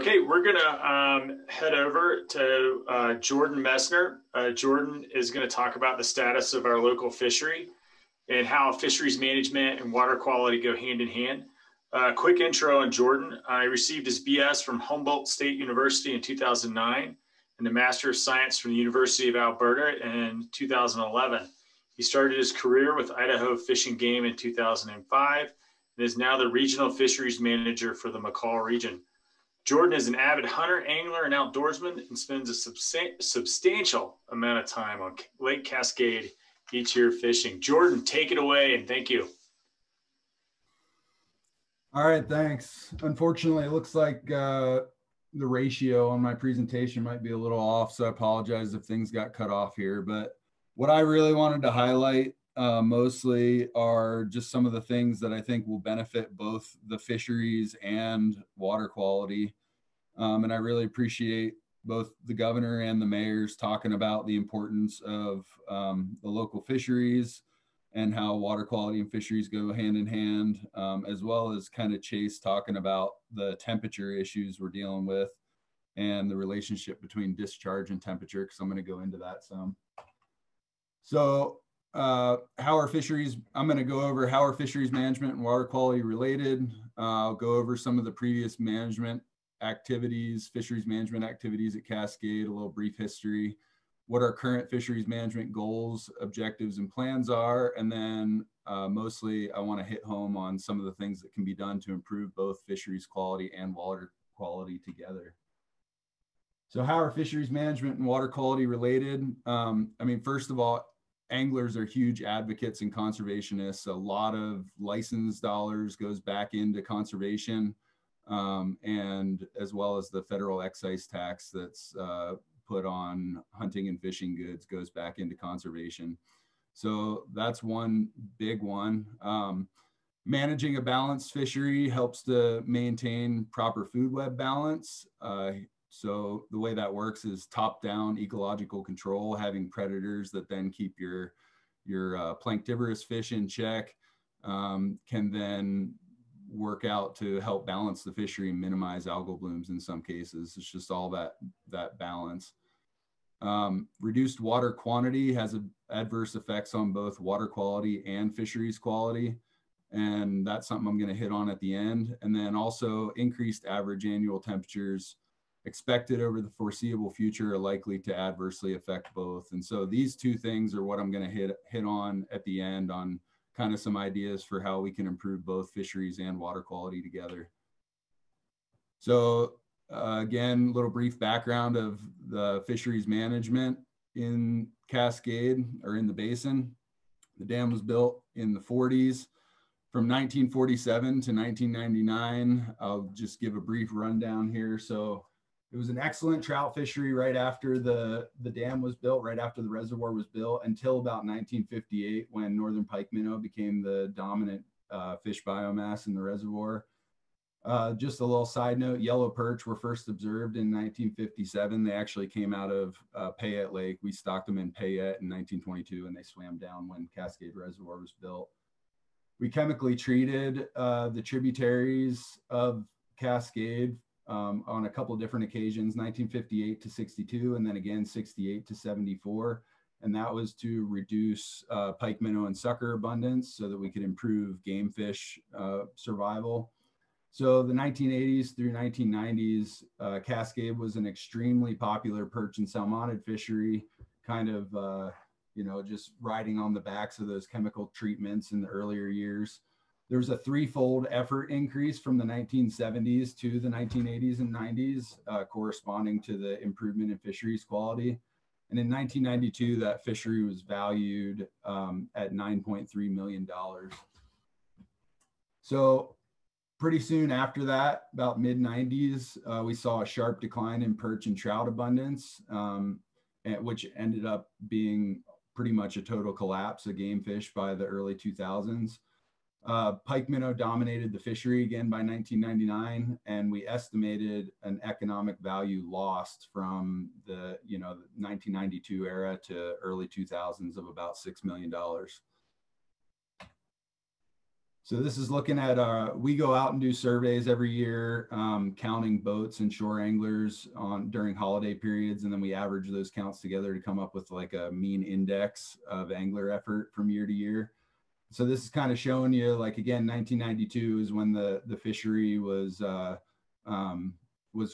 Okay, we're gonna head over to Jordon Messner. Jordon is gonna talk about the status of our local fishery and how fisheries management and water quality go hand in hand. Quick intro on Jordon. I received his BS from Humboldt State University in 2009 and the Master of Science from the University of Alberta in 2011. He started his career with Idaho Fish and Game in 2005 and is now the Regional Fisheries Manager for the McCall region. Jordon is an avid hunter, angler, and outdoorsman and spends a substantial amount of time on Lake Cascade each year fishing. Jordon, take it away and thank you. All right, thanks. Unfortunately, it looks like the ratio on my presentation might be a little off, so I apologize if things got cut off here. But what I really wanted to highlight mostly are just some of the things that I think will benefit both the fisheries and water quality. And I really appreciate both the governor and the mayors talking about the importance of the local fisheries and how water quality and fisheries go hand in hand, as well as kind of Chase talking about the temperature issues we're dealing with and the relationship between discharge and temperature, because I'm going to go into that some. So how are fisheries, I'm going to go over how are fisheries management and water quality related. I'll go over some of the previous management activities, fisheries management activities at Cascade, a little brief history, what our current fisheries management goals, objectives, and plans are. And then mostly I want to hit home on some of the things that can be done to improve both fisheries quality and water quality together. So how are fisheries management and water quality related? I mean, first of all, anglers are huge advocates and conservationists. A lot of license dollars goes back into conservation, and as well as the federal excise tax that's put on hunting and fishing goods goes back into conservation. So that's one big one. Managing a balanced fishery helps to maintain proper food web balance. So the way that works is top-down ecological control, having predators that then keep your planktivorous fish in check, can then work out to help balance the fishery and minimize algal blooms in some cases. It's just all that balance. Reduced water quantity has adverse effects on both water quality and fisheries quality. And that's something I'm going to hit on at the end. And then also increased average annual temperatures expected over the foreseeable future are likely to adversely affect both. And so these two things are what I'm going to hit on at the end on kind of some ideas for how we can improve both fisheries and water quality together. So again, a little brief background of the fisheries management in Cascade or in the basin. The dam was built in the 40s. From 1947 to 1999, I'll just give a brief rundown here. So it was an excellent trout fishery right after the dam was built, right after the reservoir was built, until about 1958 when northern pike minnow became the dominant fish biomass in the reservoir. Just a little side note, yellow perch were first observed in 1957. They actually came out of Payette Lake. We stocked them in Payette in 1922 and they swam down when Cascade Reservoir was built. We chemically treated the tributaries of Cascade on a couple of different occasions, 1958 to 62, and then again 68 to 74. And that was to reduce pike minnow and sucker abundance so that we could improve game fish survival. So the 1980s through 1990s, Cascade was an extremely popular perch and salmonid fishery, kind of, just riding on the backs of those chemical treatments in the earlier years. There was a threefold effort increase from the 1970s to the 1980s and 90s, corresponding to the improvement in fisheries quality. And in 1992, that fishery was valued at $9.3 million. So pretty soon after that, about mid-90s, we saw a sharp decline in perch and trout abundance, which ended up being pretty much a total collapse of game fish by the early 2000s. Pike minnow dominated the fishery again by 1999, and we estimated an economic value lost from the 1992 era to early 2000s of about $6 million. So this is looking at, we go out and do surveys every year, counting boats and shore anglers during holiday periods. And then we average those counts together to come up with like a mean index of angler effort from year to year. So this is kind of showing you, like, again, 1992 is when the fishery was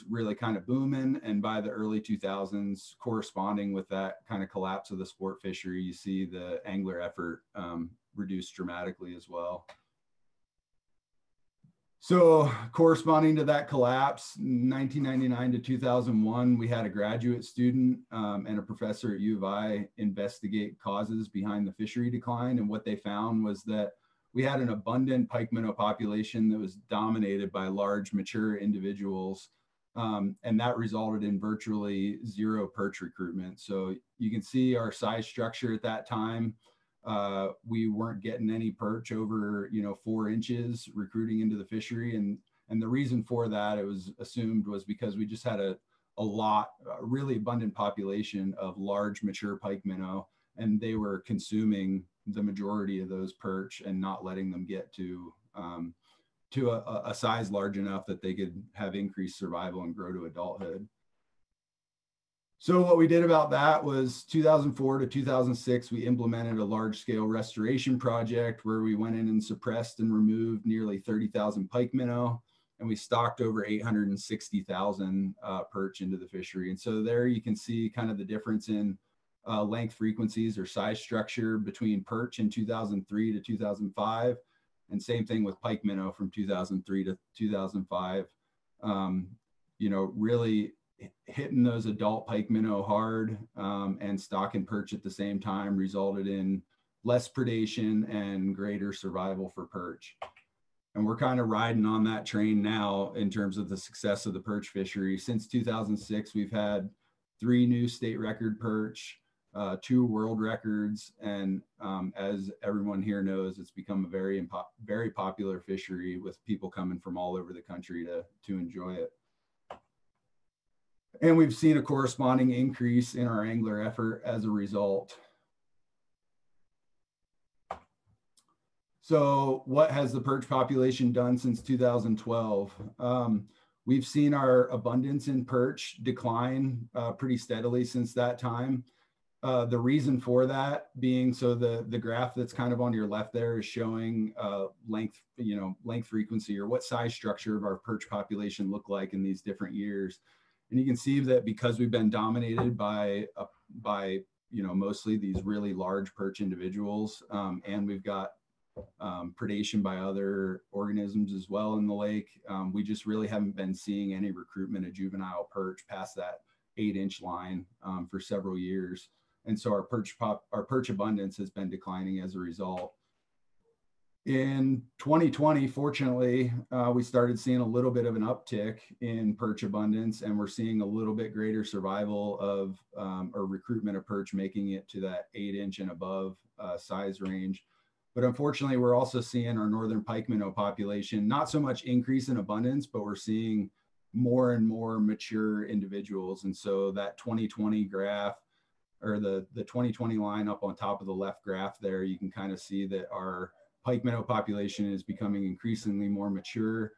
really kind of booming. And by the early 2000s, corresponding with that kind of collapse of the sport fishery, you see the angler effort reduced dramatically as well. So corresponding to that collapse, 1999 to 2001, we had a graduate student and a professor at U of I investigate causes behind the fishery decline. And what they found was that we had an abundant pike minnow population that was dominated by large, mature individuals. And that resulted in virtually zero perch recruitment. So you can see our size structure at that time. We weren't getting any perch over, 4 inches recruiting into the fishery. And the reason for that, it was assumed, was because we just had a really abundant population of large mature pike minnow, and they were consuming the majority of those perch and not letting them get to a size large enough that they could have increased survival and grow to adulthood. So what we did about that was 2004 to 2006, we implemented a large-scale restoration project where we went in and suppressed and removed nearly 30,000 pike minnow, and we stocked over 860,000 perch into the fishery. And so there you can see kind of the difference in length frequencies or size structure between perch in 2003 to 2005, and same thing with pike minnow from 2003 to 2005. Really hitting those adult pike minnow hard and stock and perch at the same time resulted in less predation and greater survival for perch. And we're kind of riding on that train now in terms of the success of the perch fishery. Since 2006, we've had 3 new state record perch, 2 world records, and as everyone here knows, it's become a very popular fishery with people coming from all over the country to enjoy it. And we've seen a corresponding increase in our angler effort as a result. So what has the perch population done since 2012? We've seen our abundance in perch decline pretty steadily since that time. The reason for that being, so the graph that's kind of on your left there is showing length frequency, or what size structure of our perch population looked like in these different years. And you can see that because we've been dominated by mostly these really large perch individuals, and we've got predation by other organisms as well in the lake, we just really haven't been seeing any recruitment of juvenile perch past that 8-inch line for several years. And so our perch abundance has been declining as a result. In 2020, fortunately, we started seeing a little bit of an uptick in perch abundance, and we're seeing a little bit greater survival of or recruitment of perch, making it to that 8-inch and above size range. But unfortunately, we're also seeing our northern pike minnow population not so much increase in abundance, but we're seeing more and more mature individuals. And so that 2020 graph, or the 2020 line up on top of the left graph there, you can kind of see that our pike minnow population is becoming increasingly more mature.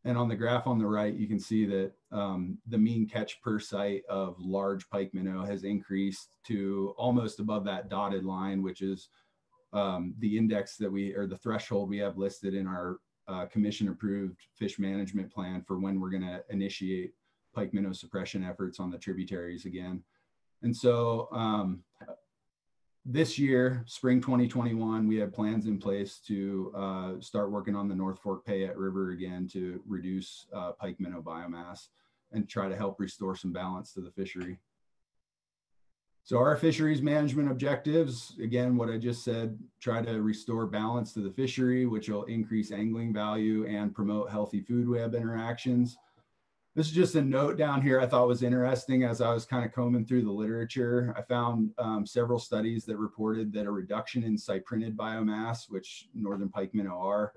And on the graph on the right, you can see that the mean catch per site of large pike minnow has increased to almost above that dotted line, which is the index that or the threshold we have listed in our commission approved fish management plan for when we're going to initiate pike minnow suppression efforts on the tributaries again. And so this year, spring 2021, we have plans in place to start working on the North Fork Payette River again to reduce pike minnow biomass and try to help restore some balance to the fishery. So our fisheries management objectives, again, what I just said, try to restore balance to the fishery, which will increase angling value and promote healthy food web interactions. This is just a note down here I thought was interesting as I was kind of combing through the literature. I found several studies that reported that a reduction in cyprinid biomass, which northern pike minnow are,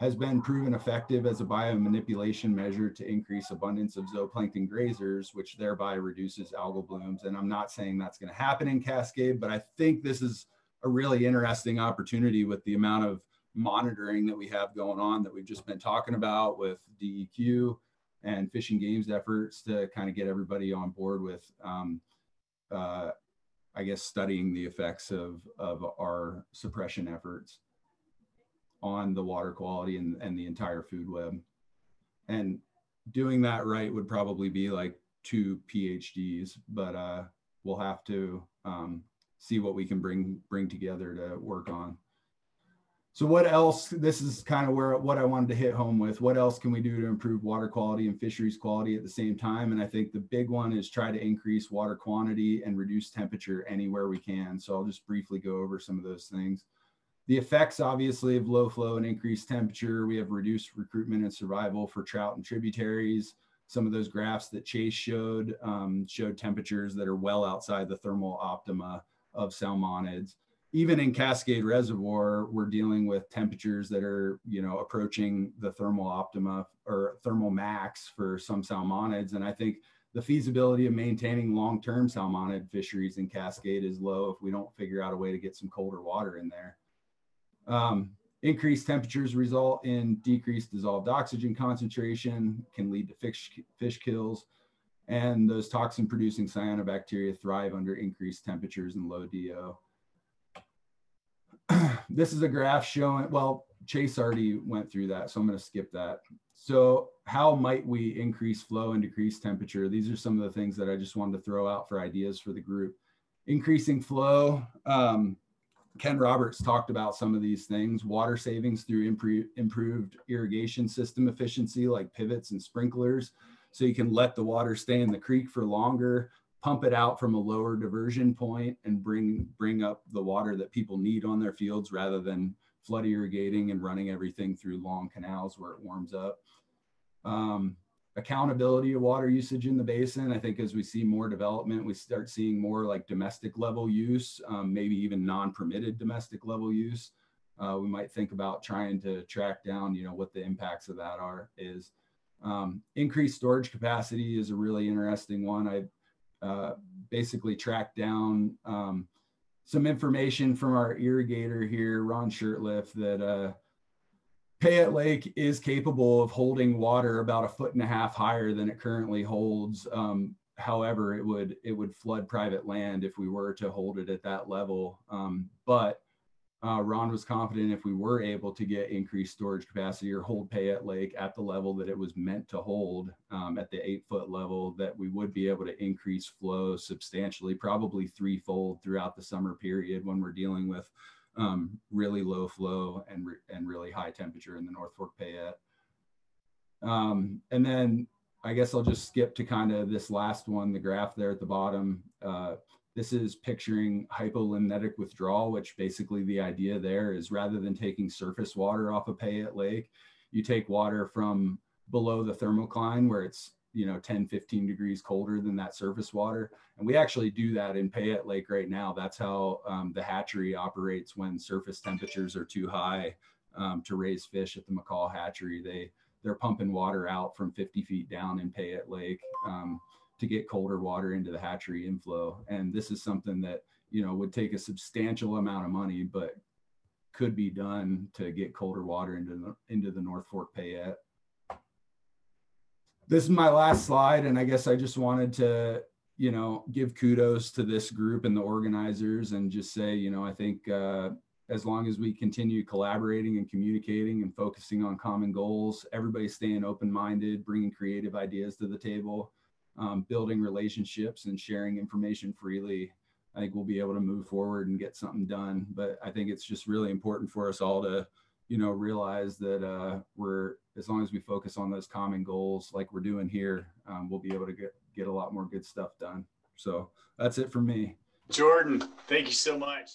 has been proven effective as a biomanipulation measure to increase abundance of zooplankton grazers, which thereby reduces algal blooms. And I'm not saying that's going to happen in Cascade, but I think this is a really interesting opportunity with the amount of monitoring that we have going on that we've just been talking about with DEQ and Fish and Game's efforts to kind of get everybody on board with, I guess, studying the effects of our suppression efforts on the water quality and the entire food web. And doing that right would probably be like 2 PhDs, but we'll have to see what we can bring together to work on. So what else, this is kind of what I wanted to hit home with. What else can we do to improve water quality and fisheries quality at the same time? And I think the big one is try to increase water quantity and reduce temperature anywhere we can. So I'll just briefly go over some of those things. The effects, obviously, of low flow and increased temperature. We have reduced recruitment and survival for trout and tributaries. Some of those graphs that Chase showed temperatures that are well outside the thermal optima of salmonids. Even in Cascade Reservoir, we're dealing with temperatures that are, approaching the thermal optima or thermal max for some salmonids. And I think the feasibility of maintaining long-term salmonid fisheries in Cascade is low if we don't figure out a way to get some colder water in there. Increased temperatures result in decreased dissolved oxygen concentration, can lead to fish kills, and those toxin-producing cyanobacteria thrive under increased temperatures and low DO. This is a graph showing, well, Chase already went through that, so I'm going to skip that. So how might we increase flow and decrease temperature? These are some of the things that I just wanted to throw out for ideas for the group. Increasing flow. Ken Roberts talked about some of these things. Water savings through improved irrigation system efficiency, like pivots and sprinklers. So you can let the water stay in the creek for longer, pump it out from a lower diversion point, and bring up the water that people need on their fields rather than flood irrigating and running everything through long canals where it warms up. Accountability of water usage in the basin. I think as we see more development, we start seeing more like domestic level use, maybe even non-permitted domestic level use. We might think about trying to track down, what the impacts of that is. Increased storage capacity is a really interesting one. I basically tracked down some information from our irrigator here, Ron Shirtliff, that Payette Lake is capable of holding water about 1.5 feet higher than it currently holds. However, it would flood private land if we were to hold it at that level. But Ron was confident if we were able to get increased storage capacity or hold Payette Lake at the level that it was meant to hold, at the 8-foot level, that we would be able to increase flow substantially, probably 3-fold throughout the summer period when we're dealing with really low flow and really high temperature in the North Fork Payette. And then I guess I'll just skip to kind of this last one, the graph there at the bottom. This is picturing hypolimnetic withdrawal, which basically the idea there is rather than taking surface water off of Payette Lake, you take water from below the thermocline where it's 10, 15 degrees colder than that surface water. And we actually do that in Payette Lake right now. That's how the hatchery operates when surface temperatures are too high to raise fish at the McCall hatchery. They're pumping water out from 50 feet down in Payette Lake to get colder water into the hatchery inflow. And this is something that, would take a substantial amount of money, but could be done to get colder water into the North Fork Payette. This is my last slide, and I guess I just wanted to, give kudos to this group and the organizers and just say, I think as long as we continue collaborating and communicating and focusing on common goals, everybody staying open-minded, bringing creative ideas to the table, building relationships and sharing information freely, I think we'll be able to move forward and get something done. But I think it's just really important for us all to, realize that as long as we focus on those common goals like we're doing here, we'll be able to get a lot more good stuff done. So that's it for me. Jordon, thank you so much.